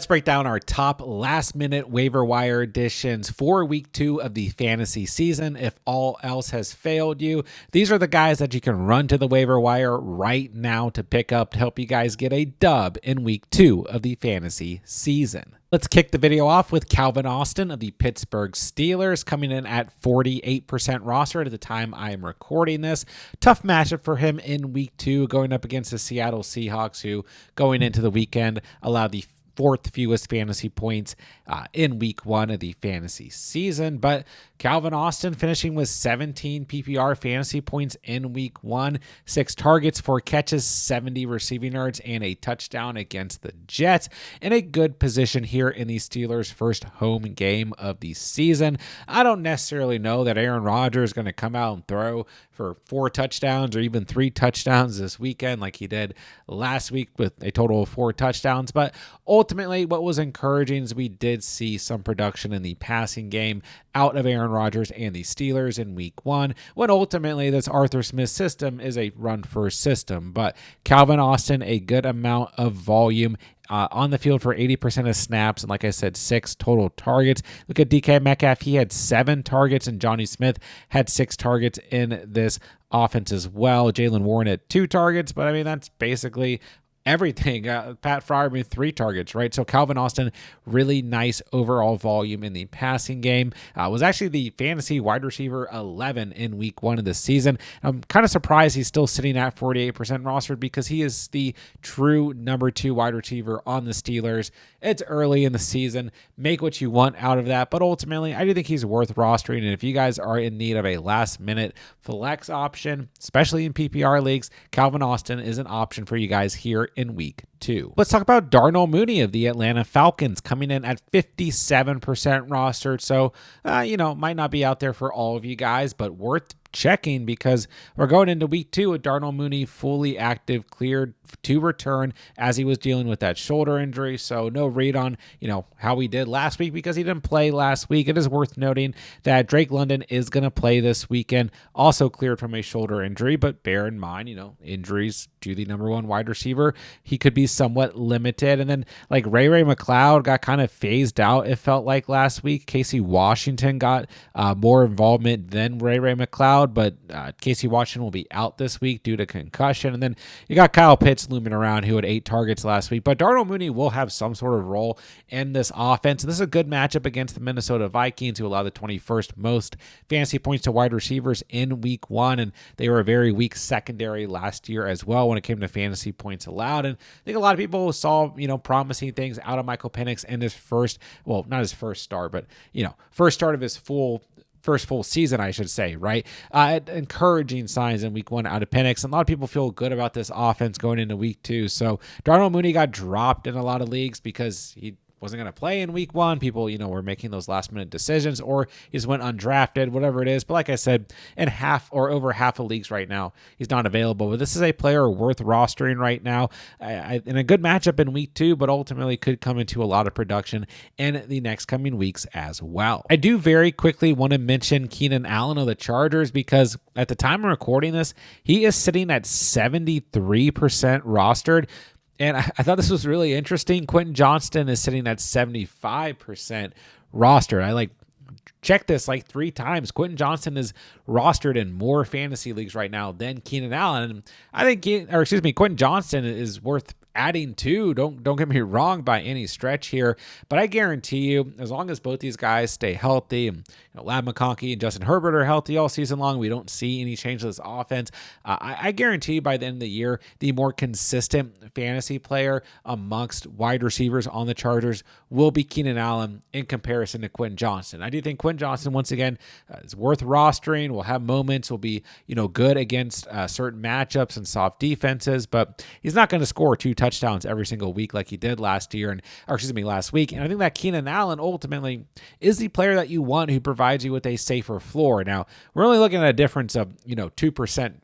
Let's break down our top last-minute waiver wire additions for week 2 of the fantasy season. If all else has failed you, these are the guys that you can run to the waiver wire right now to pick up to help you guys get a dub in week 2 of the fantasy season. Let's kick the video off with Calvin Austin of the Pittsburgh Steelers, coming in at 48% roster at the time I am recording this. Tough matchup for him in week 2, going up against the Seattle Seahawks, who going into the weekend allowed the 4th fewest fantasy points in week 1 of the fantasy season. But Calvin Austin finishing with 17 PPR fantasy points in week 1, 6 targets, 4 catches, 70 receiving yards, and a touchdown against the Jets. In a good position here in the Steelers' first home game of the season. I don't necessarily know that Aaron Rodgers is going to come out and throw for 4 touchdowns or even 3 touchdowns this weekend like he did last week with a total of 4 touchdowns. But ultimately, what was encouraging is we did see some production in the passing game out of Aaron Rodgers and the Steelers in week 1, when ultimately this Arthur Smith system is a run-first system. But Calvin Austin, a good amount of volume on the field for 80% of snaps, and like I said, 6 total targets. Look at DK Metcalf. He had 7 targets, and Johnny Smith had 6 targets in this offense as well. Jaylen Warren had 2 targets, but I mean, that's basically everything. Pat Fryer 3 targets, right? So Calvin Austin, really nice overall volume in the passing game. Was actually the fantasy wide receiver 11 in week 1 of the season. I'm kind of surprised he's still sitting at 48% rostered because he is the true number 2 wide receiver on the Steelers. It's early in the season. Make what you want out of that. But ultimately, I do think he's worth rostering. And if you guys are in need of a last-minute flex option, especially in PPR leagues, Calvin Austin is an option for you guys here in week 2. Let's talk about Darnell Mooney of the Atlanta Falcons, coming in at 57% rostered. So, might not be out there for all of you guys, but worth checking because we're going into week 2 with Darnell Mooney fully active, cleared to return as he was dealing with that shoulder injury. So no read on, how he did last week because he didn't play last week. It is worth noting that Drake London is going to play this weekend, also cleared from a shoulder injury, but bear in mind, injuries to the number 1 wide receiver, he could be somewhat limited. And then like Ray McCloud got kind of phased out, it felt like last week. Casey Washington got more involvement than Ray McCloud, but Casey Washington will be out this week due to concussion. And then you got Kyle Pitts looming around, who had 8 targets last week. But Darnell Mooney will have some sort of role in this offense. And this is a good matchup against the Minnesota Vikings, who allow the 21st most fantasy points to wide receivers in week 1. And they were a very weak secondary last year as well when it came to fantasy points allowed. And I think a lot of people saw, promising things out of Michael Penix in his not his first start, but, first start of his first full season, I should say, right? Encouraging signs in week 1 out of Penix. And a lot of people feel good about this offense going into week 2. So Darnell Mooney got dropped in a lot of leagues because he wasn't going to play in week 1. People, were making those last minute decisions, or he just went undrafted, whatever it is. But like I said, in half or over half of leagues right now, he's not available. But this is a player worth rostering right now in a good matchup in week 2, but ultimately could come into a lot of production in the next coming weeks as well. I do very quickly want to mention Keenan Allen of the Chargers because at the time of recording this, he is sitting at 73% rostered. And I thought this was really interesting. Quentin Johnston is sitting at 75% rostered. I checked this 3 times. Quentin Johnston is rostered in more fantasy leagues right now than Keenan Allen. I think Quentin Johnston is worth adding to. Don't get me wrong by any stretch here, but I guarantee you, as long as both these guys stay healthy, and Ladd McConkey and Justin Herbert are healthy all season long, we don't see any change to this offense. I guarantee you by the end of the year, the more consistent fantasy player amongst wide receivers on the Chargers will be Keenan Allen in comparison to Quentin Johnston. I do think Quentin Johnston, once again, is worth rostering, will have moments, will be good against certain matchups and soft defenses, but he's not going to score 2 touchdowns every single week like he did last week. And I think that Keenan Allen ultimately is the player that you want who provides you with a safer floor. Now, we're only looking at a difference of, 2%,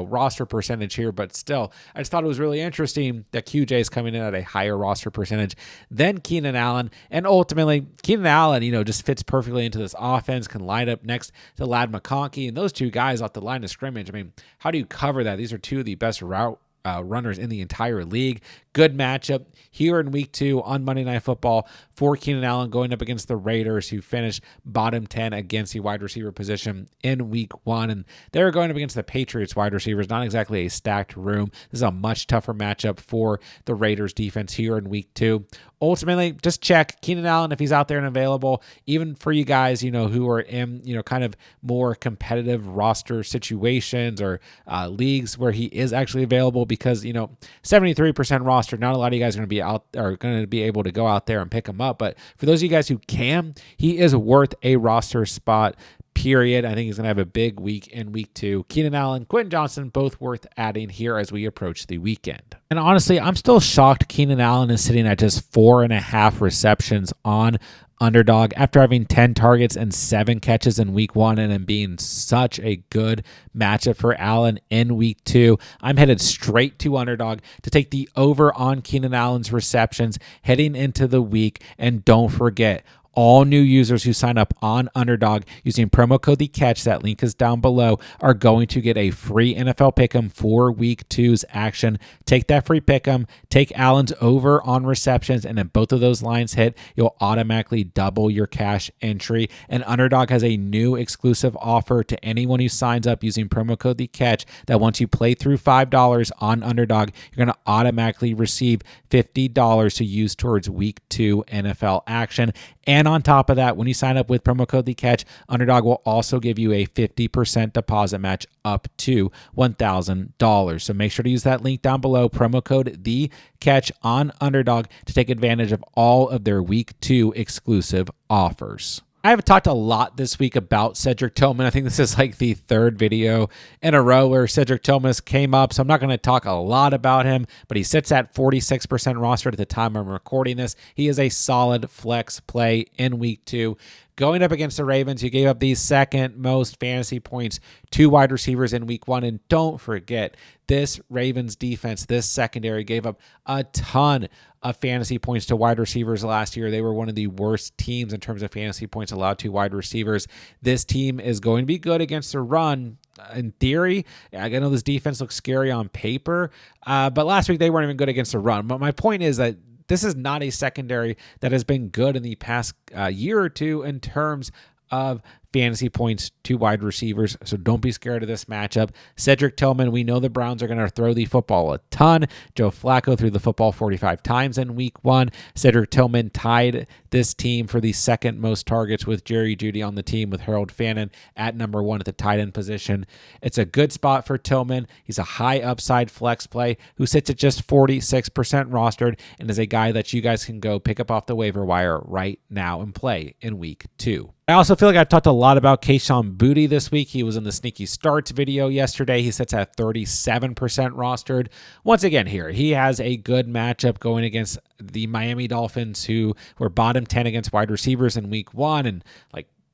roster percentage here, but still, I just thought it was really interesting that QJ is coming in at a higher roster percentage than Keenan Allen. And ultimately, Keenan Allen, just fits perfectly into this offense, can line up next to Ladd McConkey, and those 2 guys off the line of scrimmage. I mean, how do you cover that? These are 2 of the best route runners in the entire league. Good matchup here in week 2 on Monday Night Football for Keenan Allen going up against the Raiders, who finished bottom 10 against the wide receiver position in week 1. And they're going up against the Patriots wide receivers, not exactly a stacked room. This is a much tougher matchup for the Raiders defense here in week 2. Ultimately, just check Keenan Allen if he's out there and available, even for you guys, who are in, kind of more competitive roster situations or leagues where he is actually available, because, 73% roster, not a lot of you guys are going to be able to go out there and pick him up. But for those of you guys who can, he is worth a roster spot. Period. I think he's going to have a big week in week 2. Keenan Allen, Quentin Johnson, both worth adding here as we approach the weekend. And honestly, I'm still shocked Keenan Allen is sitting at just 4.5 receptions on Underdog after having 10 targets and 7 catches in week 1 and then being such a good matchup for Allen in week 2. I'm headed straight to Underdog to take the over on Keenan Allen's receptions heading into the week. And don't forget, all new users who sign up on Underdog using promo code THECATCH, that link is down below, are going to get a free NFL Pick'em for week 2's action. Take that free Pick'em, take Allen's over on receptions, and if both of those lines hit, you'll automatically double your cash entry. And Underdog has a new exclusive offer to anyone who signs up using promo code THECATCH that once you play through $5 on Underdog, you're going to automatically receive $50 to use towards week 2 NFL action. And on top of that, when you sign up with promo code THECATCH, Underdog will also give you a 50% deposit match up to $1,000. So make sure to use that link down below, promo code THECATCH on Underdog, to take advantage of all of their week 2 exclusive offers. I have talked a lot this week about Cedric Tillman. I think this is like the 3rd video in a row where Cedric Tillman came up, so I'm not going to talk a lot about him, but he sits at 46% rostered at the time I'm recording this. He is a solid flex play in week 2. Going up against the Ravens, you gave up the 2nd most fantasy points to wide receivers in week 1. And don't forget, this Ravens defense, this secondary, gave up a ton of fantasy points to wide receivers last year. They were one of the worst teams in terms of fantasy points allowed to wide receivers. This team is going to be good against the run. In theory, I know this defense looks scary on paper, but last week they weren't even good against the run. But my point is that this is not a secondary that has been good in the past year or two in terms of fantasy points to wide receivers, so don't be scared of this matchup. Cedric Tillman, we know the Browns are going to throw the football a ton. Joe Flacco threw the football 45 times in week 1. Cedric Tillman tied this team for the 2nd most targets with Jerry Jeudy on the team, with Harold Fannin at number 1 at the tight end position. It's a good spot for Tillman. He's a high upside flex play who sits at just 46% rostered and is a guy that you guys can go pick up off the waiver wire right now and play in week 2. I also feel like I've talked a lot about Kayshon Boutte this week. He was in the Sneaky Starts video yesterday. He sits at 37% rostered. Once again here, he has a good matchup going against the Miami Dolphins, who were bottom 10 against wide receivers in week 1 and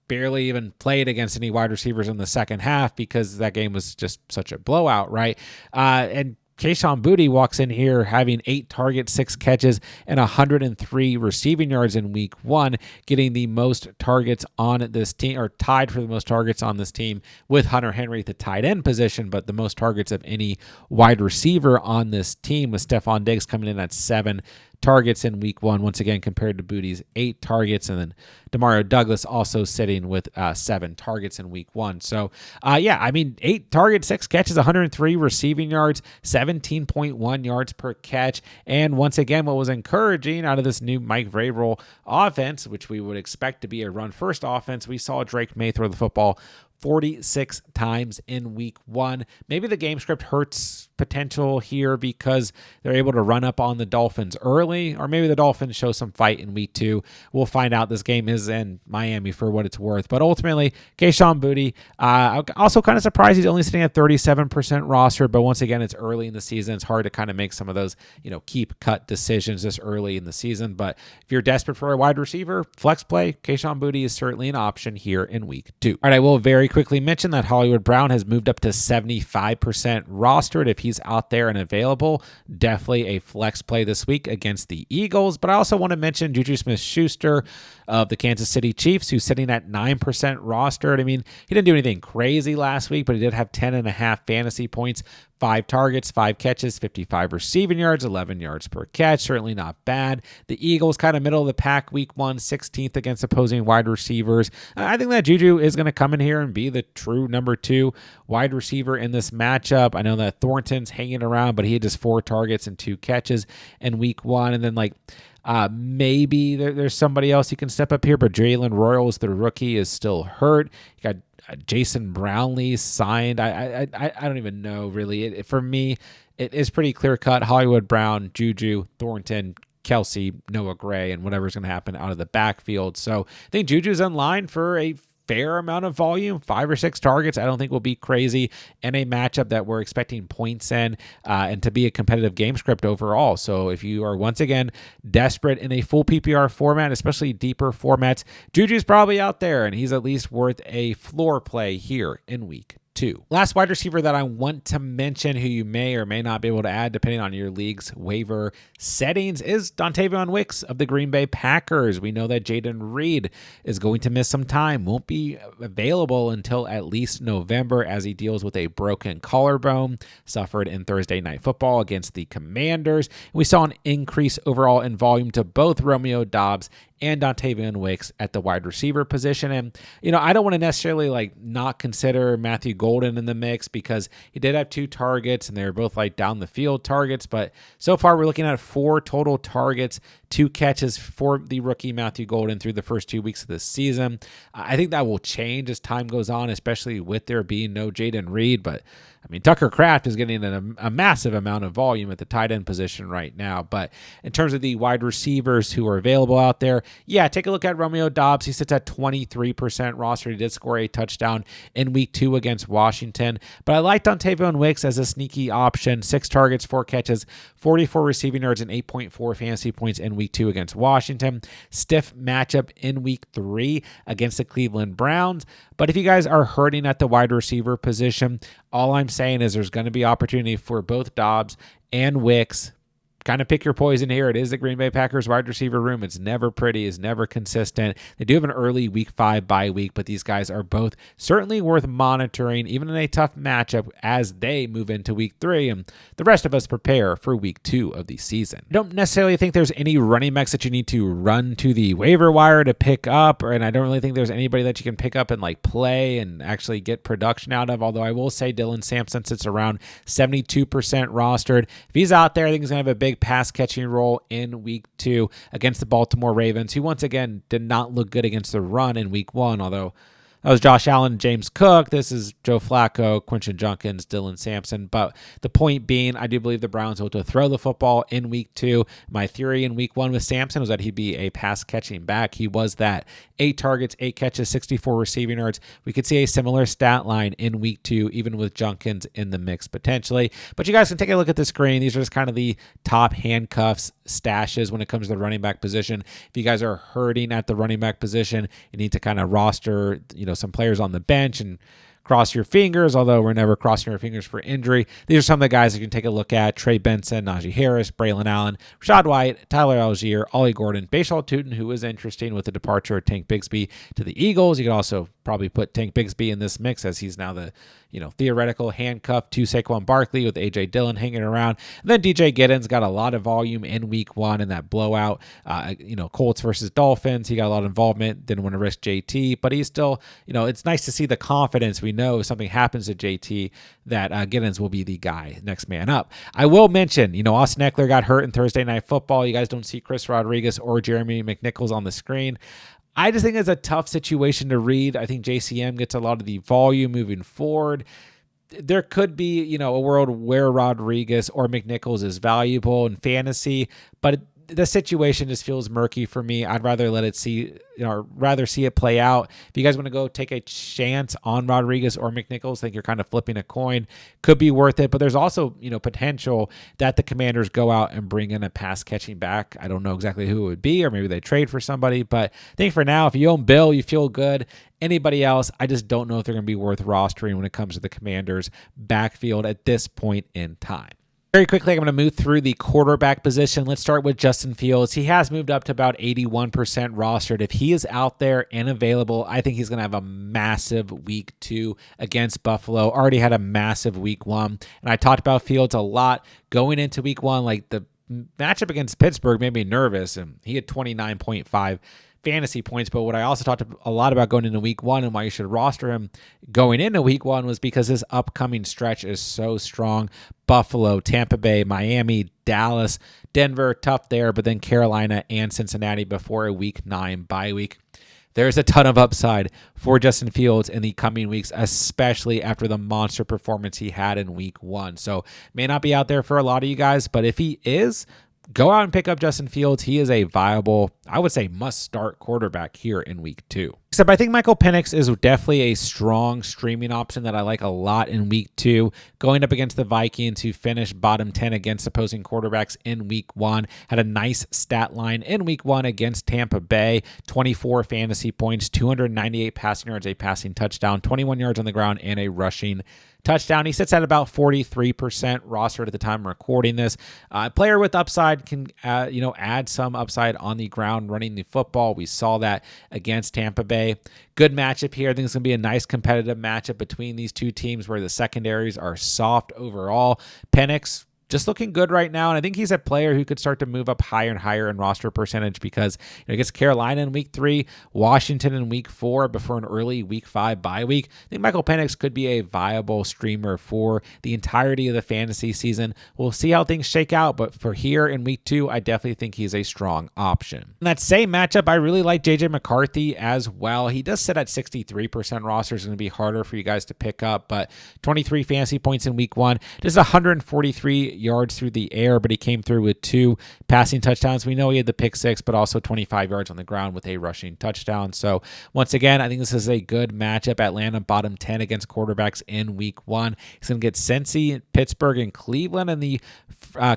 barely even played against any wide receivers in the second half because that game was just such a blowout, right? And Kayshon Boutte walks in here having 8 targets, 6 catches, and 103 receiving yards in week 1, getting the most targets on this team, or tied for the most targets on this team with Hunter Henry at the tight end position, but the most targets of any wide receiver on this team, with Stephon Diggs coming in at 7 targets in week 1, once again compared to Boutte's 8 targets, and then Demario Douglas also sitting with 7 targets in week 1. So 8 targets, 6 catches, 103 receiving yards, 17.1 yards per catch. And once again, what was encouraging out of this new Mike Vrabel offense, which we would expect to be a run first offense, we saw Drake May throw the football 46 times in week 1. Maybe the game script hurts potential here because they're able to run up on the Dolphins early, or maybe the Dolphins show some fight in week 2. We'll find out. This game is in Miami for what it's worth. But ultimately, Kayshon Boutte, also kind of surprised he's only sitting at 37% roster, but once again, it's early in the season. It's hard to kind of make some of those, keep cut decisions this early in the season. But if you're desperate for a wide receiver, flex play, Kayshon Boutte is certainly an option here in week 2. All right, I will very quickly mention that Hollywood Brown has moved up to 75% rostered. If he's out there and available, definitely a flex play this week against the Eagles. But I also want to mention JuJu Smith-Schuster of the Kansas City Chiefs, who's sitting at 9% rostered. I mean, he didn't do anything crazy last week, but he did have 10.5 fantasy points, 5 targets, 5 catches, 55 receiving yards, 11 yards per catch. Certainly not bad. The Eagles kind of middle of the pack week 1, 16th against opposing wide receivers. I think that JuJu is going to come in here and be the true number 2 wide receiver in this matchup. I know that Thornton's hanging around, but he had just 4 targets and 2 catches in week 1. And then maybe there's somebody else you can step up here, but Jalen Royals, the rookie, is still hurt. You got Jason Brownlee signed. I don't even know really. For me, it is pretty clear cut. Hollywood Brown, JuJu, Thornton, Kelsey, Noah Gray, and whatever's going to happen out of the backfield. So I think JuJu's in line for a fair amount of volume, 5 or 6 targets. I don't think will be crazy in a matchup that we're expecting points in and to be a competitive game script overall. So if you are once again desperate in a full PPR format, especially deeper formats, JuJu's probably out there and he's at least worth a floor play here in week 2. Last wide receiver that I want to mention, who you may or may not be able to add depending on your league's waiver settings, is Dontayvion Wicks of the Green Bay Packers. We know that Jayden Reed is going to miss some time, won't be available until at least November as he deals with a broken collarbone suffered in Thursday Night Football against the Commanders. We saw an increase overall in volume to both Romeo Doubs and Dontayvion Wicks at the wide receiver position. And, I don't want to necessarily not consider Matthew Golden in the mix because he did have 2 targets and they were both down the field targets. But so far we're looking at 4 total targets, 2 catches for the rookie Matthew Golden through the first 2 weeks of the season. I think that will change as time goes on, especially with there being no Jayden Reed. But Tucker Kraft is getting a massive amount of volume at the tight end position right now. But in terms of the wide receivers who are available out there, take a look at Romeo Doubs. He sits at 23% roster. He did score a touchdown in week 2 against Washington. But I like Dontayvion Wicks as a sneaky option. 6 targets, 4 catches, 44 receiving yards, and 8.4 fantasy points in week 2 against Washington. Stiff matchup in week 3 against the Cleveland Browns. But if you guys are hurting at the wide receiver position, all I'm saying is there's going to be opportunity for both Doubs and Wicks. Kind of pick your poison here. It is the Green Bay Packers wide receiver room. It's never pretty. It's never consistent. They do have an early week 5 bye week, but these guys are both certainly worth monitoring, even in a tough matchup as they move into week 3 and the rest of us prepare for week 2 of the season. I don't necessarily think there's any running backs that you need to run to the waiver wire to pick up, and I don't really think there's anybody that you can pick up and play and actually get production out of, although I will say Dylan Sampson sits around 72% rostered. If he's out there, I think he's going to have a big pass catching role in week 2 against the Baltimore Ravens, who once again did not look good against the run in week 1, although that was Josh Allen, James Cook. This is Joe Flacco, Quinton Junkins, Dylan Sampson. But the point being, I do believe the Browns will to throw the football in week 2. My theory in week 1 with Sampson was that he'd be a pass catching back. He was that. 8 targets, 8 catches, 64 receiving yards. We could see a similar stat line in week 2, even with Junkins in the mix potentially. But you guys can take a look at the screen. These are just kind of the top handcuffs stashes when it comes to the running back position. If you guys are hurting at the running back position, you need to kind of roster, some players on the bench and cross your fingers, although we're never crossing our fingers for injury. These are some of the guys you can take a look at: Trey Benson, Najee Harris, Braylon Allen, Rashad White, Tyler Algier, Ollie Gordon, Bashal Tootin, who is interesting with the departure of Tank Bigsby to the Eagles. You can also probably put Tank Bigsby in this mix as he's now the theoretical handcuff to Saquon Barkley with A.J. Dillon hanging around. And then DJ Giddens got a lot of volume in week 1 in that blowout. Colts versus Dolphins. He got a lot of involvement. Didn't want to risk JT, but he's still, it's nice to see the confidence. We know if something happens to JT that Giddens will be the guy, next man up. I will mention, Austin Eckler got hurt in Thursday Night Football. You guys don't see Chris Rodriguez or Jeremy McNichols on the screen. I just think it's a tough situation to read. I think JCM gets a lot of the volume moving forward. There could be, a world where Rodriguez or McNichols is valuable in fantasy, but the situation just feels murky for me. I'd rather let it see, rather see it play out. If you guys want to go take a chance on Rodriguez or McNichols, think you're kind of flipping a coin, could be worth it. But there's also, potential that the Commanders go out and bring in a pass catching back. I don't know exactly who it would be, or maybe they trade for somebody. But I think for now, if you own Bill, you feel good. Anybody else, I just don't know if they're going to be worth rostering when it comes to the Commanders' backfield at this point in time. Very quickly, I'm going to move through the quarterback position. Let's start with Justin Fields. He has moved up to about 81% rostered. If he is out there and available, I think he's going to have a massive week 2 against Buffalo. Already had a massive week 1. And I talked about Fields a lot going into week 1. Like, the matchup against Pittsburgh made me nervous, and he had 29.5 fantasy points. But what I also talked a lot about going into week 1 and why you should roster him going into week 1 was because his upcoming stretch is so strong. Buffalo, Tampa Bay, Miami, Dallas, Denver, tough there, but then Carolina and Cincinnati before a week 9 bye week. There's a ton of upside for Justin Fields in the coming weeks, especially after the monster performance he had in week 1. So may not be out there for a lot of you guys, but if he is, go out and pick up Justin Fields. He is a viable, I would say, must-start quarterback here in week 2. Except I think Michael Penix is definitely a strong streaming option that I like a lot in week 2. Going up against the Vikings, who finished bottom 10 against opposing quarterbacks in week 1. Had a nice stat line in week 1 against Tampa Bay. 24 fantasy points, 298 passing yards, a passing touchdown, 21 yards on the ground, and a rushing touchdown. He sits at about 43% rostered at the time I'm recording this. Player with upside can, add some upside on the ground running the football. We saw that against Tampa Bay. Good matchup here. I think it's going to be a nice competitive matchup between these two teams where the secondaries are soft overall. Penix just looking good right now, and I think he's a player who could start to move up higher and higher in roster percentage because he gets Carolina in week 3, Washington in week 4 before an early week 5 bye week. I think Michael Penix could be a viable streamer for the entirety of the fantasy season. We'll see how things shake out, but for here in week 2, I definitely think he's a strong option. In that same matchup, I really like JJ McCarthy as well. He does sit at 63% roster. It's going to be harder for you guys to pick up, but 23 fantasy points in week 1. Just 143 yards through the air, but he came through with 2 passing touchdowns. We know he had the pick 6, but also 25 yards on the ground with a rushing touchdown. So once again, I think this is a good matchup. Atlanta bottom 10 against quarterbacks in week 1. He's going to get Cincy, Pittsburgh, and Cleveland in the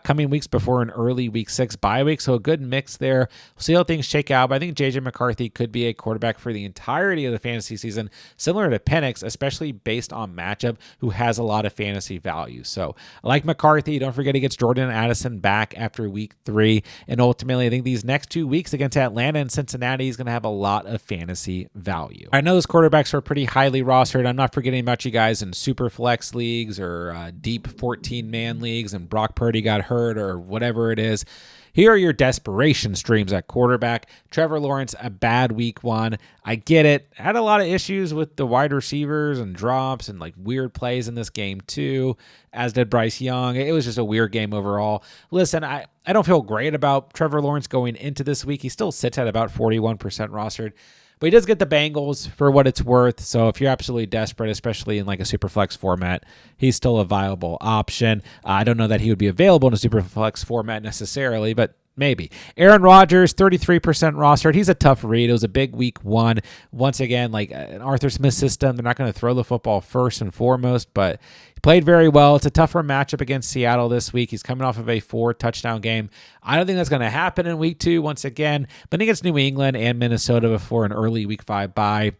coming weeks before an early week 6 bye week. So a good mix there. We'll see how things shake out, but I think JJ McCarthy could be a quarterback for the entirety of the fantasy season, similar to Penix, especially based on matchup, who has a lot of fantasy value. So I like McCarthy. Don't forget he gets Jordan Addison back after week 3. And ultimately, I think these next 2 weeks against Atlanta and Cincinnati is going to have a lot of fantasy value. I know those quarterbacks are pretty highly rostered. I'm not forgetting about you guys in super flex leagues or deep 14-man leagues and Brock Purdy got hurt or whatever it is. Here are your desperation streams at quarterback. Trevor Lawrence, a bad week 1. I get it. Had a lot of issues with the wide receivers and drops and like weird plays in this game too, as did Bryce Young. It was just a weird game overall. Listen, I don't feel great about Trevor Lawrence going into this week. He still sits at about 41% rostered. But he does get the Bengals for what it's worth. So if you're absolutely desperate, especially in like a super flex format, he's still a viable option. I don't know that he would be available in a super flex format necessarily, but maybe. Aaron Rodgers, 33% rostered. He's a tough read. It was a big week 1. Once again, like an Arthur Smith system, they're not going to throw the football first and foremost, but he played very well. It's a tougher matchup against Seattle this week. He's coming off of a 4-touchdown game. I don't think that's going to happen in week 2 once again, but against New England and Minnesota before an early week 5 bye.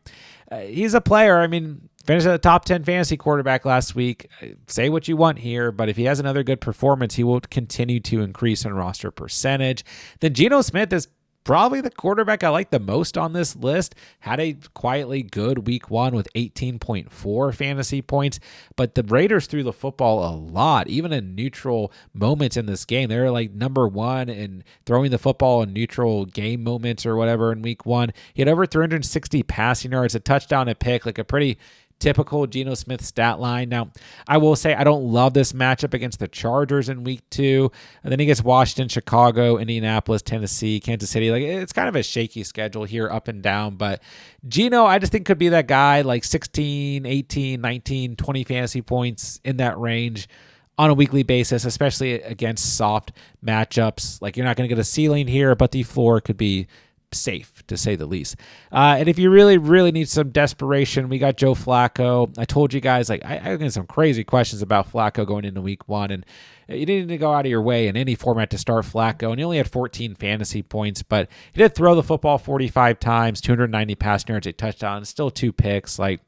He's a player. I mean, finished at a top 10 fantasy quarterback last week. Say what you want here, but if he has another good performance, he will continue to increase in roster percentage. Then Geno Smith is probably the quarterback I like the most on this list. Had a quietly good week 1 with 18.4 fantasy points, but the Raiders threw the football a lot, even in neutral moments in this game. They're like number 1 in throwing the football in neutral game moments or whatever in week 1. He had over 360 passing yards, a touchdown, a pick, like a pretty typical Geno Smith stat line. Now, I will say I don't love this matchup against the Chargers in week 2. And then he gets Washington, Chicago, Indianapolis, Tennessee, Kansas City. Like, it's kind of a shaky schedule here, up and down. But Geno, I just think could be that guy, like 16, 18, 19, 20 fantasy points in that range on a weekly basis, especially against soft matchups. Like, you're not going to get a ceiling here, but the floor could be safe, to say the least. And if you really, really need some desperation, we got Joe Flacco. I told you guys, like, I get some crazy questions about Flacco going into week 1, and you didn't need to go out of your way in any format to start Flacco, and he only had 14 fantasy points, but he did throw the football 45 times, 290 passing yards, a touchdown, still 2 picks. Like,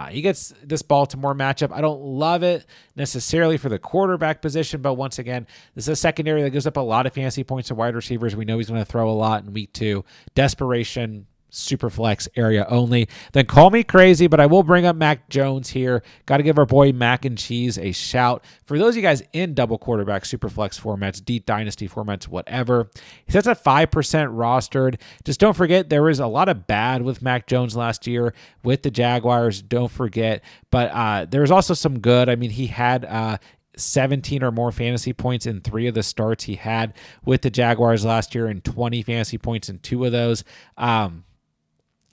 he gets this Baltimore matchup. I don't love it necessarily for the quarterback position, but once again, this is a secondary that gives up a lot of fantasy points to wide receivers. We know he's going to throw a lot in week 2. Desperation, super flex area only. Then call me crazy, but I will bring up Mac Jones here. Got to give our boy Mac and Cheese a shout. For those of you guys in double quarterback, super flex formats, deep dynasty formats, whatever, he sits at 5% rostered. Just don't forget, there was a lot of bad with Mac Jones last year with the Jaguars. Don't forget, but there was also some good. I mean, he had 17 or more fantasy points in 3 of the starts he had with the Jaguars last year, and 20 fantasy points in 2 of those.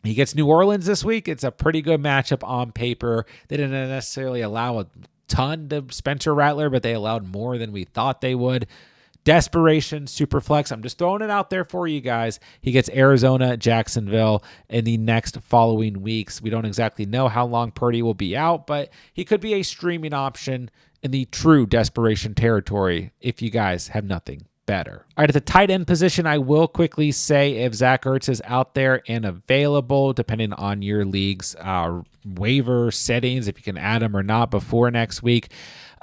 He gets New Orleans this week. It's a pretty good matchup on paper. They didn't necessarily allow a ton to Spencer Rattler, but they allowed more than we thought they would. Desperation, super flex. I'm just throwing it out there for you guys. He gets Arizona, Jacksonville in the next following weeks. We don't exactly know how long Purdy will be out, but he could be a streaming option in the true desperation territory if you guys have nothing better. All right, at the tight end position, I will quickly say if Zach Ertz is out there and available, depending on your league's waiver settings, if you can add him or not before next week,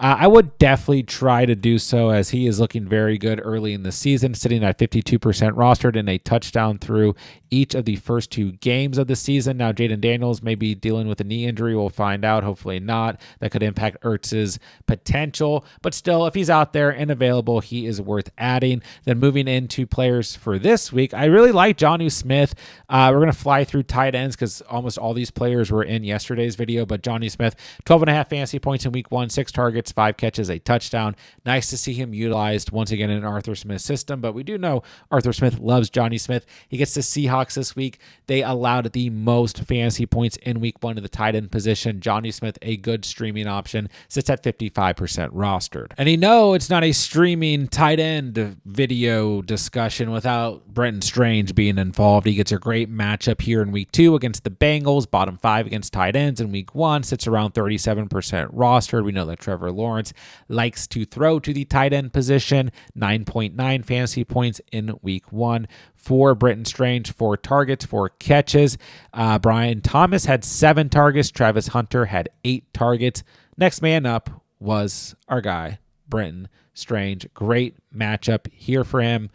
I would definitely try to do so, as he is looking very good early in the season, sitting at 52% rostered and a touchdown through each of the first 2 games of the season. Now, Jaden Daniels may be dealing with a knee injury. We'll find out. Hopefully not. That could impact Ertz's potential. But still, if he's out there and available, he is worth adding. Then moving into players for this week, I really like JuJu Smith. We're going to fly through tight ends because almost all these players were in yesterday's video. But JuJu Smith, 12.5 fantasy points in week 1, 6 targets, 5 catches, a touchdown. Nice to see him utilized once again in Arthur Smith's system, but we do know Arthur Smith loves JuJu Smith. He gets the Seahawks this week. They allowed the most fantasy points in week 1 to the tight end position. JuJu Smith, a good streaming option, sits at 55% rostered. And you know it's not a streaming tight end video discussion without Brenton Strange being involved. He gets a great matchup here in week 2 against the Bengals, bottom 5 against tight ends in week 1, sits around 37% rostered. We know that Trevor Lawrence likes to throw to the tight end position. 9.9 fantasy points in week 1 for Brenton Strange, 4 targets, 4 catches. Brian Thomas had 7 targets. Travis Hunter had 8 targets. Next man up was our guy, Brenton Strange. Great matchup here for him.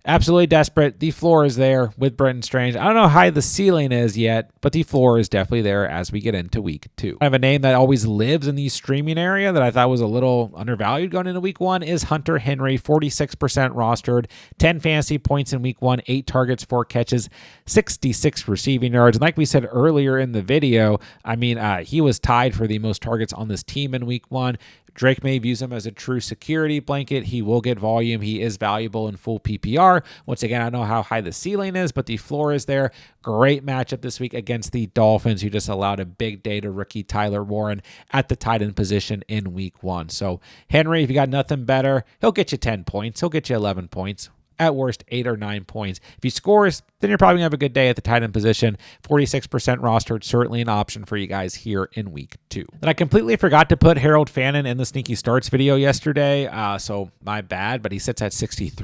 Absolutely desperate. The floor is there with Brenton Strange. I don't know how high the ceiling is yet, but the floor is definitely there as we get into week 2. I have a name that always lives in the streaming area that I thought was a little undervalued going into week 1 is Hunter Henry, 46% rostered, 10 fantasy points in week 1, 8 targets, 4 catches, 66 receiving yards. And like we said earlier in the video, I mean, he was tied for the most targets on this team in week 1. Drake may views him as a true security blanket. He will get volume. He is valuable in full PPR. Once again, I don't know how high the ceiling is, but the floor is there. Great matchup this week against the Dolphins, who just allowed a big day to rookie Tyler Warren at the tight end position in week 1. So Henry, if you got nothing better, he'll get you 10 points. He'll get you 11 points. At worst, 8 or 9 points. If he scores, then you're probably going to have a good day at the tight end position. 46% rostered, certainly an option for you guys here in week 2. And I completely forgot to put Harold Fannin in the Sneaky Starts video yesterday, so my bad, but he sits at 63%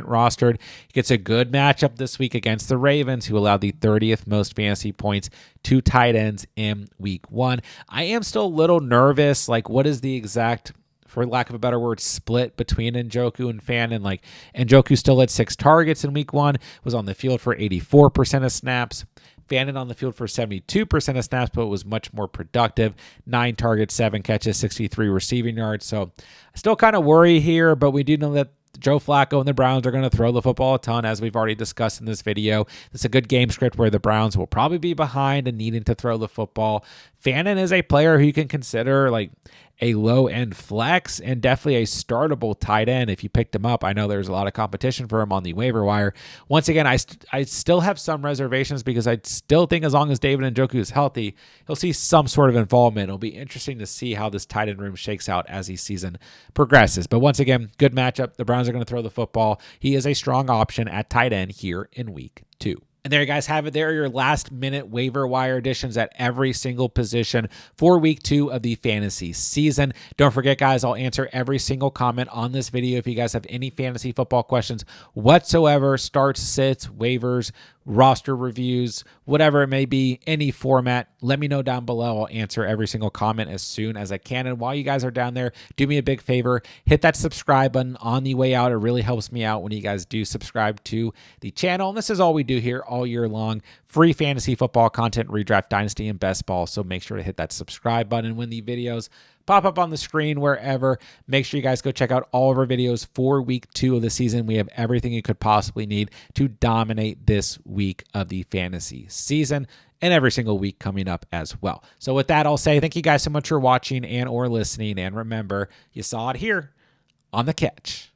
rostered. He gets a good matchup this week against the Ravens, who allowed the 30th most fantasy points to tight ends in week 1. I am still a little nervous, like what is the exact, for lack of a better word, split between Njoku and Fannin. Like, Njoku still had 6 targets in week 1, was on the field for 84% of snaps. Fannin on the field for 72% of snaps, but was much more productive. 9 targets, 7 catches, 63 receiving yards. So I still kind of worry here, but we do know that Joe Flacco and the Browns are going to throw the football a ton, as we've already discussed in this video. It's a good game script where the Browns will probably be behind and needing to throw the football. Fannin is a player who you can consider like a low-end flex and definitely a startable tight end if you picked him up. I know there's a lot of competition for him on the waiver wire. Once again, I still have some reservations because I still think as long as David Njoku is healthy, he'll see some sort of involvement. It'll be interesting to see how this tight end room shakes out as the season progresses. But once again, good matchup. The Browns are going to throw the football. He is a strong option at tight end here in week 2. And there you guys have it. There are your last minute waiver wire additions at every single position for week 2 of the fantasy season. Don't forget, guys, I'll answer every single comment on this video. If you guys have any fantasy football questions whatsoever, starts, sits, waivers, roster reviews, whatever it may be, any format, let me know down below. I'll answer every single comment as soon as I can. And while you guys are down there, do me a big favor, hit that subscribe button on the way out. It really helps me out when you guys do subscribe to the channel. And this is all we do here all year long. Free fantasy football content, redraft, dynasty, and best ball. So make sure to hit that subscribe button when the videos pop up on the screen wherever. Make sure you guys go check out all of our videos for week 2 of the season. We have everything you could possibly need to dominate this week of the fantasy season and every single week coming up as well. So with that, I'll say thank you guys so much for watching and or listening. And remember, you saw it here on The Catch.